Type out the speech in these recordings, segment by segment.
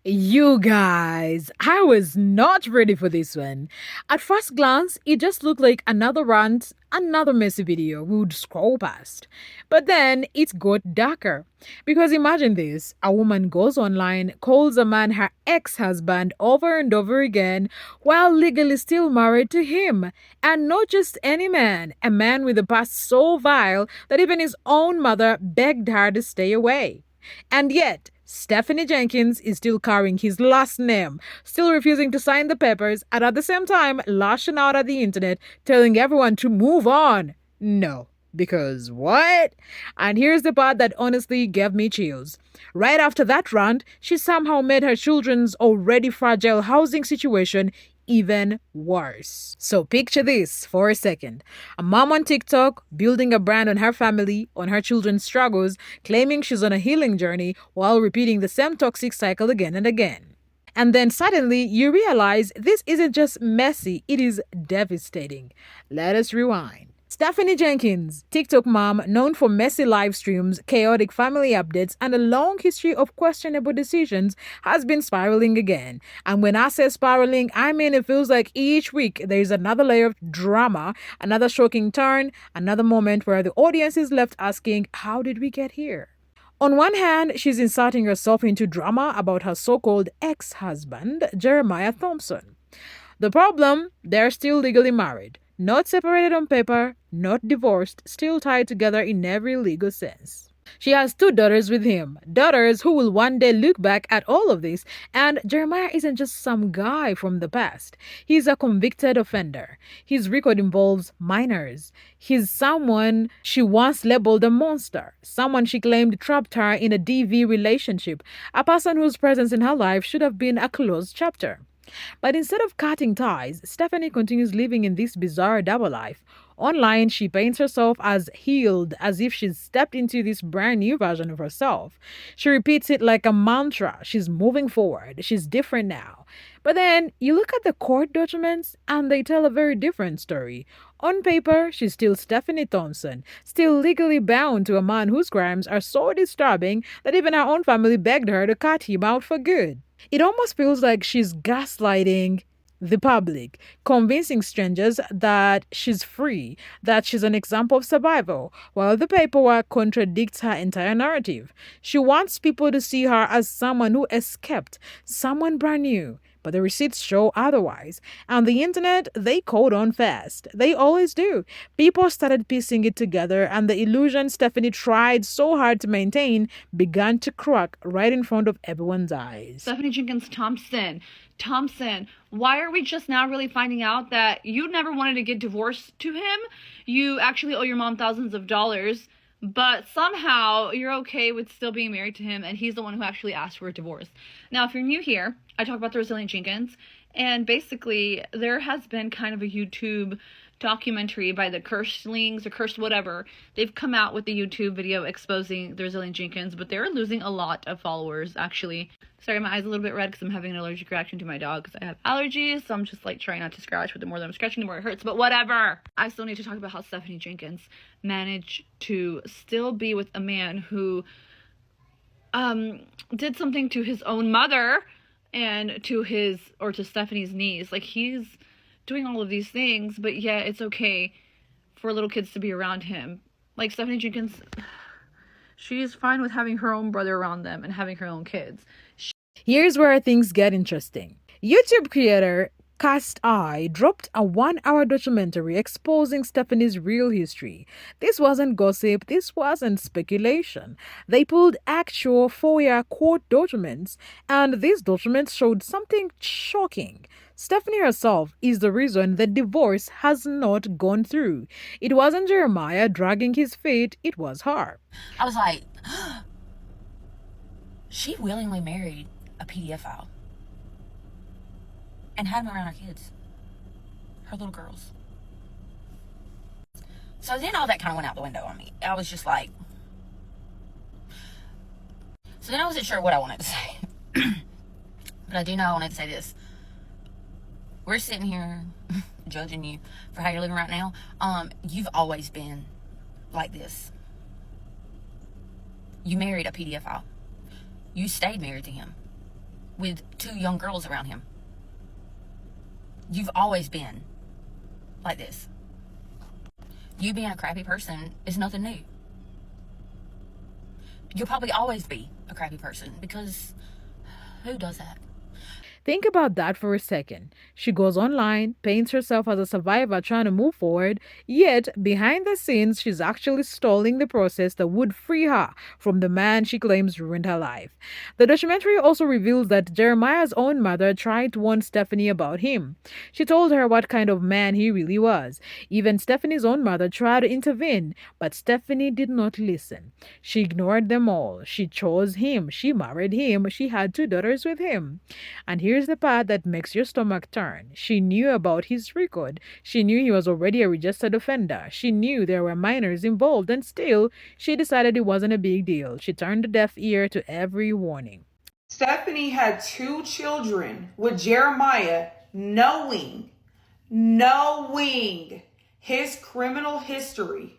You guys, I was not ready for this one. At first glance, it just looked like another rant, another messy video we would scroll past. But then it got darker. Because imagine this, a woman goes online, calls a man her ex husband over and over again while legally still married to him. And not just any man, a man with a past so vile that even his own mother begged her to stay away. And yet, Stephanie Jenkins is still carrying his last name, still refusing to sign the papers, and at the same time lashing out at the internet, telling everyone to move on. No. Because what? And here's the part that honestly gave me chills. Right after that rant, she somehow made her children's already fragile housing situation even worse. So picture this for a second. A mom on TikTok building a brand on her family, on her children's struggles, claiming she's on a healing journey while repeating the same toxic cycle again and again. And then suddenly you realize this isn't just messy, it is devastating. Let us rewind. Stephanie Jenkins, TikTok mom known for messy live streams, chaotic family updates, and a long history of questionable decisions, has been spiraling again. And when I say spiraling, I mean it feels like each week there is another layer of drama, another shocking turn, another moment where the audience is left asking, how did we get here? On one hand, she's inserting herself into drama about her so called ex husband, Jeremiah Thompson. The problem, they're still legally married. Not separated on paper, not divorced, still tied together in every legal sense. She has two daughters with him, daughters who will one day look back at all of this, and Jeremiah isn't just some guy from the past. He's a convicted offender. His record involves minors. He's someone she once labeled a monster, someone she claimed trapped her in a DV relationship, a person whose presence in her life should have been a closed chapter. But instead of cutting ties, Stephanie continues living in this bizarre double life. Online, she paints herself as healed, as if she's stepped into this brand new version of herself. She repeats it like a mantra. She's moving forward. She's different now. But then you look at the court documents and they tell a very different story. On paper, she's still Stephanie Thompson, still legally bound to a man whose crimes are so disturbing that even her own family begged her to cut him out for good. It almost feels like she's gaslighting the public, convincing strangers that she's free, that she's an example of survival, while the paperwork contradicts her entire narrative. She wants people to see her as someone who escaped, someone brand new. But the receipts show otherwise. And the internet, they caught on fast. They always do. People started piecing it together, and the illusion Stephanie tried so hard to maintain began to crack right in front of everyone's eyes. Stephanie Jenkins Thompson, why are we just now really finding out that you never wanted to get divorced to him? You actually owe your mom thousands of dollars, but somehow you're okay with still being married to him, and he's the one who actually asked for a divorce. Now, if you're new here, I talk about the resilient Jenkins, and basically there has been kind of a YouTube documentary by the Cursed or Cursed whatever. They've come out with the YouTube video exposing the resilient Jenkins, but they're losing a lot of followers, actually. Sorry, my eyes are a little bit red because I'm having an allergic reaction to my dog because I have allergies, so I'm just like trying not to scratch, but the more that I'm scratching, the more it hurts, but whatever. I still need to talk about how Stephanie Jenkins managed to still be with a man who did something to his own mother and to Stephanie's niece. Like, he's doing all of these things, but yeah, it's okay for little kids to be around him. Like, Stephanie Jenkins, she's fine with having her own brother around them and having her own kids. Here's where things get interesting. YouTube creator Cast Eye dropped a 1 hour documentary exposing Stephanie's real history. This wasn't gossip, this wasn't speculation. They pulled actual 4 year court documents, and these documents showed something shocking. Stephanie herself is the reason the divorce has not gone through. It wasn't Jeremiah dragging his feet, it was her. I was like, she willingly married a PDF file and had him around her kids, her little girls. So then all that kind of went out the window on me. I was just like, so then I wasn't sure what I wanted to say. But I do know I wanted to say this. We're sitting here judging you for how you're living right now. You've always been like this. You married a PDF file. You stayed married to him. with 2 young girls around him. You've always been like this. You being a crappy person is nothing new. You'll probably always be a crappy person, because who does that? Think about that for a second. She goes online, paints herself as a survivor trying to move forward, yet behind the scenes, she's actually stalling the process that would free her from the man she claims ruined her life. The documentary also reveals that Jeremiah's own mother tried to warn Stephanie about him. She told her what kind of man he really was. Even Stephanie's own mother tried to intervene, but Stephanie did not listen. She ignored them all. She chose him. She married him. She had 2 daughters with him. And here's the part that makes your stomach turn. She knew about his record. She knew he was already a registered offender. She knew there were minors involved, and still, she decided it wasn't a big deal. She turned a deaf ear to every warning. Stephanie had 2 children with Jeremiah, knowing his criminal history.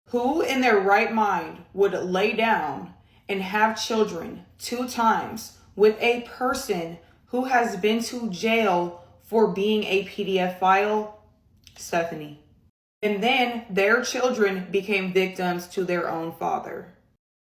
Who in their right mind would lay down and have children 2 times with a person who has been to jail for being a PDF file? Stephanie. And then their children became victims to their own father.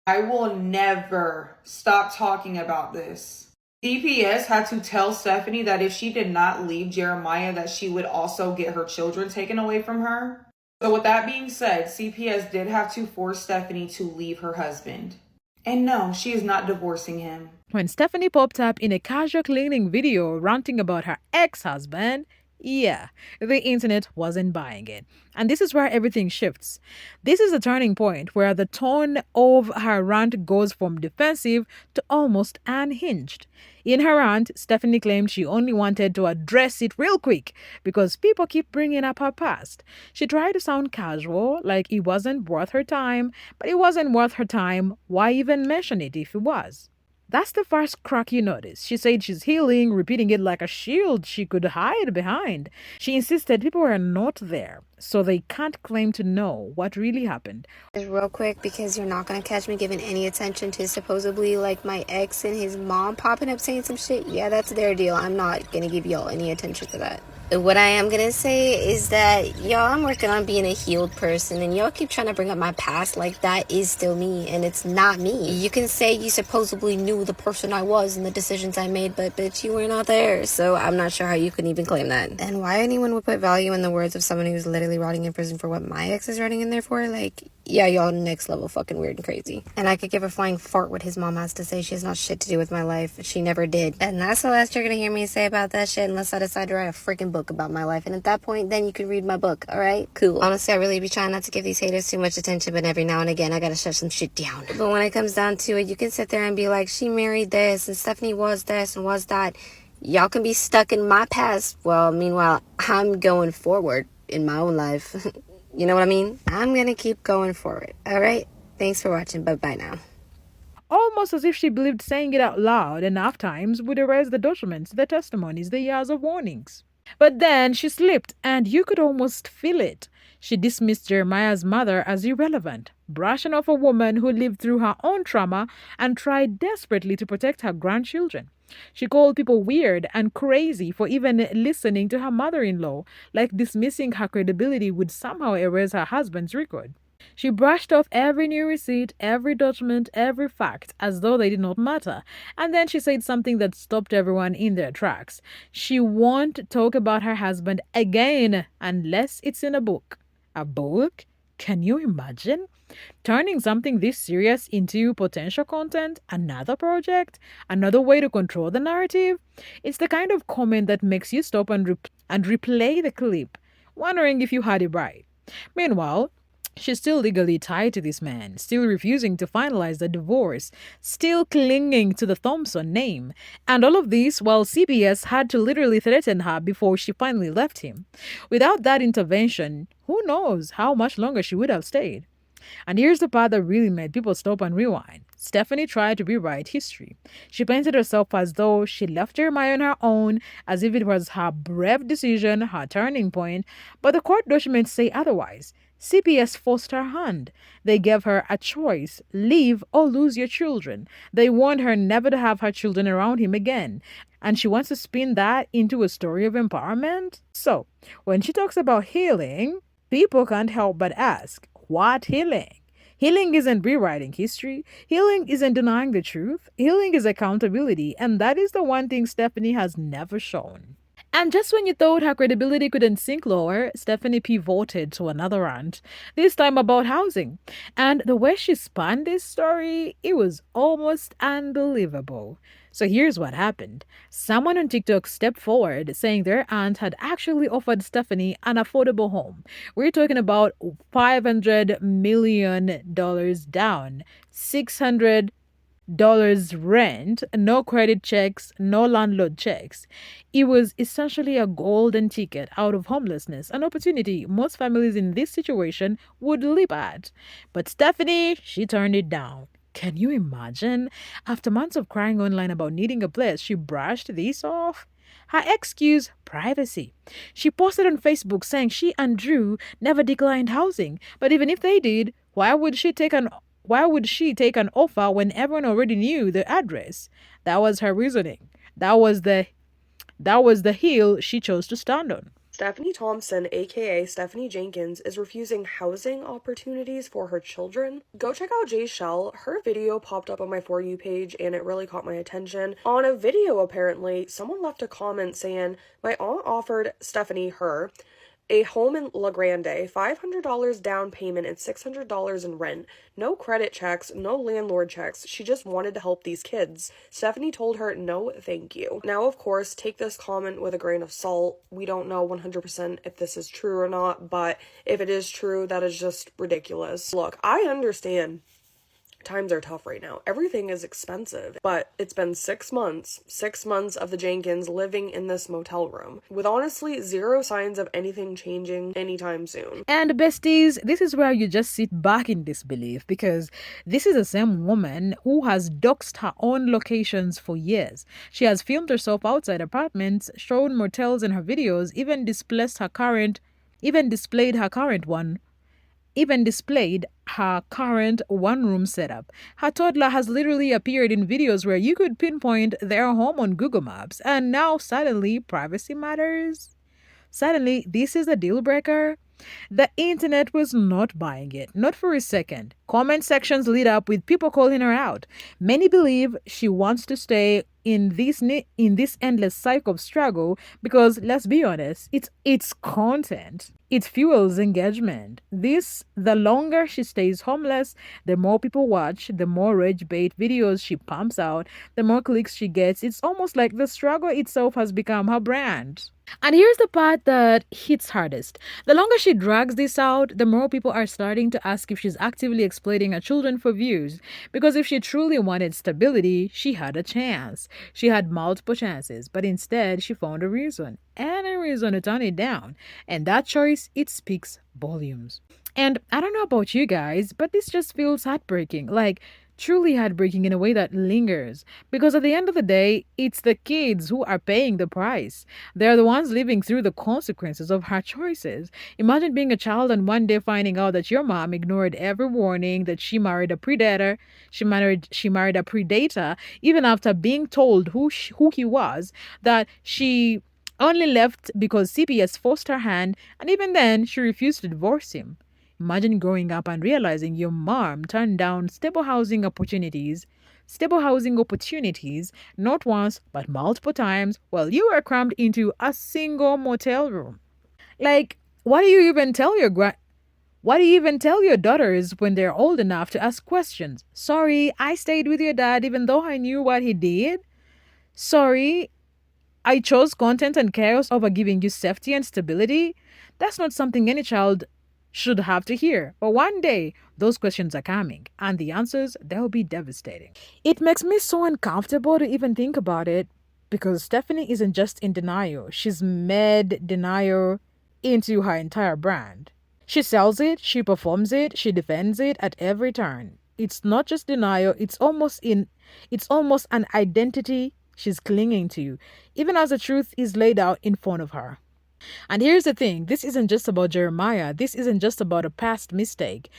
I will never stop talking about this. CPS had to tell Stephanie that if she did not leave Jeremiah, that she would also get her children taken away from her. So with that being said, CPS did have to force Stephanie to leave her husband. And no, she is not divorcing him. When Stephanie popped up in a casual cleaning video ranting about her ex-husband, yeah, the internet wasn't buying it. And this is where everything shifts. This is the turning point where the tone of her rant goes from defensive to almost unhinged. In her rant, Stephanie claimed she only wanted to address it real quick because people keep bringing up her past. She tried to sound casual, like it wasn't worth her time, but it wasn't worth her time. Why even mention it if it was? That's the first crack you notice. She said she's healing, repeating it like a shield she could hide behind. She insisted people were not there, so they can't claim to know what really happened. Real quick, because you're not going to catch me giving any attention to supposedly like my ex and his mom popping up saying some shit. Yeah, that's their deal. I'm not going to give y'all any attention to that. What I am going to say is that, y'all, I'm working on being a healed person, and y'all keep trying to bring up my past like that is still me, and it's not me. You can say you supposedly knew the person I was and the decisions I made, but bitch, you were not there, so I'm not sure how you can even claim that. And why anyone would put value in the words of someone who's literally rotting in prison for what my ex is rotting in there for, like, yeah, y'all next level fucking weird and crazy. And I could give a flying fart what his mom has to say. She has not shit to do with my life. She never did. And that's the last you're gonna hear me say about that shit unless I decide to write a freaking book about my life. And at that point, then you can read my book, alright? Cool. Honestly, I really be trying not to give these haters too much attention, but every now and again, I gotta shut some shit down. But when it comes down to it, you can sit there and be like, she married this, and Stephanie was this, and was that. Y'all can be stuck in my past. Well, meanwhile, I'm going forward in my own life. You know what I mean? I'm gonna keep going forward. Alright? Thanks for watching. Bye-bye now. Almost as if she believed saying it out loud enough times would erase the documents, the testimonies, the years of warnings. But then she slipped, and you could almost feel it. She dismissed Jeremiah's mother as irrelevant, brushing off a woman who lived through her own trauma and tried desperately to protect her grandchildren. She called people weird and crazy for even listening to her mother-in-law, like dismissing her credibility would somehow erase her husband's record. She brushed off every new receipt, every document, every fact, as though they did not matter. And then she said something that stopped everyone in their tracks. She won't talk about her husband again unless it's in a book. A book? Can you imagine? Turning something this serious into potential content, another project, another way to control the narrative? It's the kind of comment that makes you stop and replay the clip, wondering if you had it right. Meanwhile, she's still legally tied to this man, still refusing to finalize the divorce, still clinging to the Thompson name. And all of this while CBS had to literally threaten her before she finally left him. Without that intervention, who knows how much longer she would have stayed. And here's the part that really made people stop and rewind. Stephanie tried to rewrite history. She painted herself as though she left Jeremiah on her own, as if it was her brave decision, her turning point, but the court documents say otherwise. CPS forced her hand. They gave her a choice: leave or lose your children. They warned her never to have her children around him again. And she wants to spin that into a story of empowerment? So, when she talks about healing, people can't help but ask, what healing? Healing isn't rewriting history. Healing isn't denying the truth. Healing is accountability. And that is the one thing Stephanie has never shown. And just when you thought her credibility couldn't sink lower, Stephanie pivoted to another rant, this time about housing. And the way she spun this story, it was almost unbelievable. So here's what happened. Someone on TikTok stepped forward saying their aunt had actually offered Stephanie an affordable home. We're talking about $500 million down, 600 dollars rent, no credit checks, no landlord checks. It was essentially a golden ticket out of homelessness, an opportunity most families in this situation would leap at. But Stephanie, she turned it down. Can you imagine? After months of crying online about needing a place, she brushed this off. Her excuse, privacy. She posted on Facebook saying she and Drew never declined housing, but even if they did, why would she take an offer when everyone already knew the address? That was her reasoning. That was the hill she chose to stand on. Stephanie Thompson, aka Stephanie Jenkins, is refusing housing opportunities for her children. Go check out Jay Shell. Her video popped up on my For You page and it really caught my attention. On a video, apparently, someone left a comment saying, "My aunt offered Stephanie a home in La Grande, $500 down payment and $600 in rent. No credit checks, no landlord checks. She just wanted to help these kids." Stephanie told her, "No, thank you." Now, of course, take this comment with a grain of salt. We don't know 100% if this is true or not, but if it is true, that is just ridiculous. Look, I understand times are tough right now. Everything is expensive, but it's been 6 months of the Jenkins living in this motel room with honestly zero signs of anything changing anytime soon. And besties, this is where you just sit back in disbelief because this is the same woman who has doxed her own locations for years. She has filmed herself outside apartments, shown motels in her videos, even displayed her current one-room setup. Her toddler has literally appeared in videos where you could pinpoint their home on Google Maps, and now suddenly privacy matters. Suddenly, this is a deal breaker. The internet was not buying it, not for a second. Comment sections lit up with people calling her out. Many believe she wants to stay in this endless cycle of struggle because, let's be honest, it's content. It fuels engagement. The longer she stays homeless, the more people watch, the more rage bait videos she pumps out, the more clicks she gets. It's almost like the struggle itself has become her brand. And here's the part that hits hardest. The longer she drags this out, the more people are starting to ask if she's actively exploiting her children for views. Because if she truly wanted stability, she had a chance. She had multiple chances, but instead she found a reason. Any reason to turn it down. And that choice, it speaks volumes. And I don't know about you guys, but this just feels heartbreaking. Like, truly heartbreaking in a way that lingers. Because at the end of the day, it's the kids who are paying the price. They're the ones living through the consequences of her choices. Imagine being a child and one day finding out that your mom ignored every warning, that she married a predator. She married a predator, even after being told who he was, that she only left because CPS forced her hand, and even then, she refused to divorce him. Imagine growing up and realizing your mom turned down stable housing opportunities, not once, but multiple times, while you were crammed into a single motel room. Like, what do you even tell your daughters when they're old enough to ask questions? Sorry, I stayed with your dad even though I knew what he did. Sorry, I chose content and chaos over giving you safety and stability. That's not something any child should have to hear. But one day, those questions are coming, and the answers, they'll be devastating. It makes me so uncomfortable to even think about it, because Stephanie isn't just in denial. She's made denial into her entire brand. She sells it, she performs it, she defends it at every turn. It's not just denial, it's almost an identity she's clinging to, even as the truth is laid out in front of her. And here's the thing, this isn't just about Jeremiah, this isn't just about a past mistake.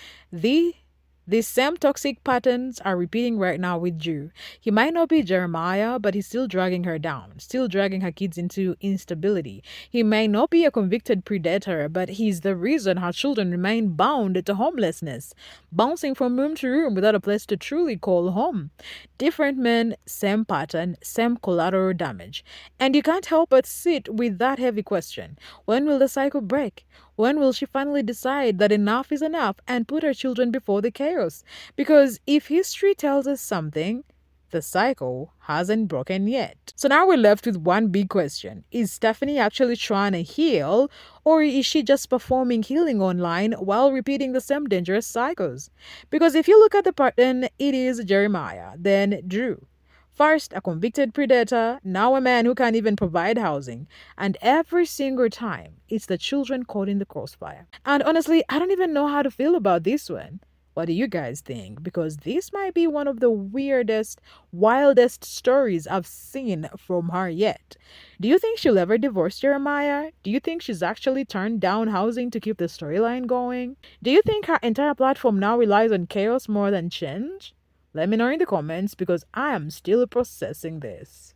These same toxic patterns are repeating right now with Drew. He might not be Jeremiah, but he's still dragging her down, still dragging her kids into instability. He may not be a convicted predator, but he's the reason her children remain bound to homelessness, bouncing from room to room without a place to truly call home. Different men, same pattern, same collateral damage. And you can't help but sit with that heavy question. When will the cycle break? When will she finally decide that enough is enough and put her children before the chaos? Because if history tells us something, the cycle hasn't broken yet. So now we're left with one big question. Is Stephanie actually trying to heal, or is she just performing healing online while repeating the same dangerous cycles? Because if you look at the pattern, it is Jeremiah, then Drew. First, a convicted predator, now a man who can't even provide housing. And every single time, it's the children caught in the crossfire. And honestly, I don't even know how to feel about this one. What do you guys think? Because this might be one of the weirdest, wildest stories I've seen from her yet. Do you think she'll ever divorce Jeremiah? Do you think she's actually turned down housing to keep the storyline going? Do you think her entire platform now relies on chaos more than change? Let me know in the comments because I am still processing this.